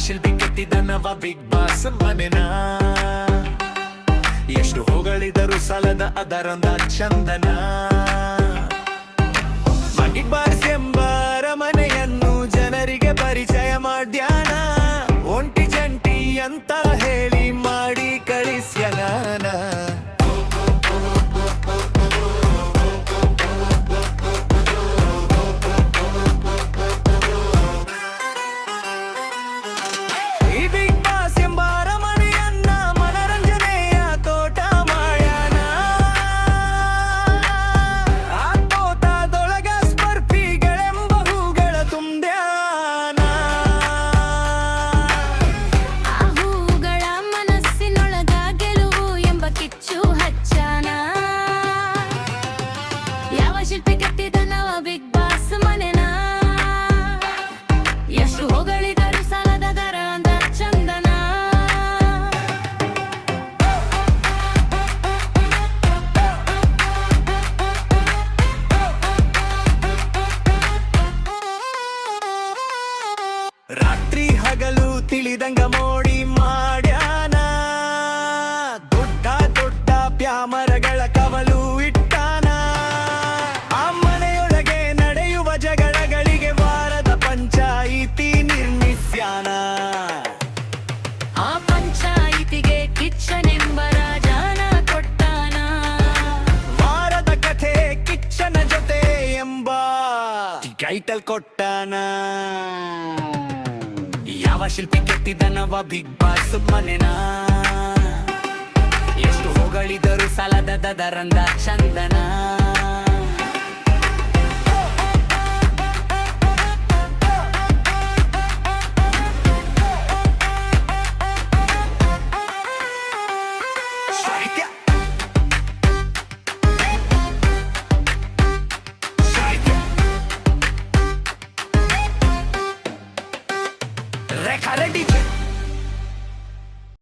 ಶಿಲ್ಪಿ ಕೆತ್ತಿದನವ big boss ಮನೆನ ಎಷ್ಟು ಹೊಗಳಿದರು ಸಾಲದ ಅದರೊಂದ ಚಂದನ ಬಿಗ್ ಬಾಸ್ ಎಂಬ ಮನೆಯನ್ನು ಜನರಿಗೆ ಪರಿಚಯ ಮಾಡ್ಯಾನ ಒಂಟಿ ಜಂಟಿ ಅಂತ ಹೇಳಿ ಮಾಡಿ ಕಳಿಸ್ಯಾನ ಈ ಬಿಗ್ ಬಾಸ್ ಎಂಬ ಮನೆಯನ್ನ ಮನರಂಜನೆಯ ತೋಟ ಮಾಡ್ಯಾನ ಆ ತೋಟದೊಳಗ ಸ್ಪರ್ಧಿಗಳೆಂಬ ಹೂಗಳ ತುಂಬ್ಯಾನ ಆ ಹೂಗಳ ಮನಸ್ಸಿನೊಳಗ ಗೆಲುವು ಎಂಬ ಕಿಚ್ಚು ಹಚ್ಚಾನ ಯಾವ ಶಿಲ್ಪಿ ಕಟ್ಟಿದನವ ಬಿಗ್ ಬಾಸ್ ಮನೆನ ಎಷ್ಟು ಹೊಗಳಿದರು ಸಾಲದ ದರ ಅಂದ ಚಂದನ ರಾತ್ರಿ ಹಗಲು ತಿಳಿದಂಗ ಮೋಡಿ ಮಾಡ್ಯಾನ ದೊಡ್ಡ ದೊಡ್ಡ ಪ್ಯಾಮರಗಳ ಕವಲು ಇಟ್ಟಾನ ಆ ಮನೆಯೊಳಗೆ ನಡೆಯುವ ಜಗಳಗಳಿಗೆ ವಾರದ ಪಂಚಾಯಿತಿ ನಿರ್ಮಿಸ್ಯಾನ ಆ ಪಂಚಾಯಿತಿಗೆ ಕಿಚ್ಚನೆಂಬ ರಾಜನ ಕೊಟ್ಟಾನ ವಾರದ ಕಥೆ ಕಿಚ್ಚನ ಜೊತೆ ಎಂಬ ಟೈಟಲ್ ಕೊಟ್ಟಾನ ಯಾವ ಶಿಲ್ಪಿ ಕೆತ್ತಿದನವ ಬಿಗ್ ಬಾಸ್ ಮನೆನ ಎಷ್ಟು ಹೊಗಳಿದರು ಸಾಲದ ದರಂದ ಚಂದನ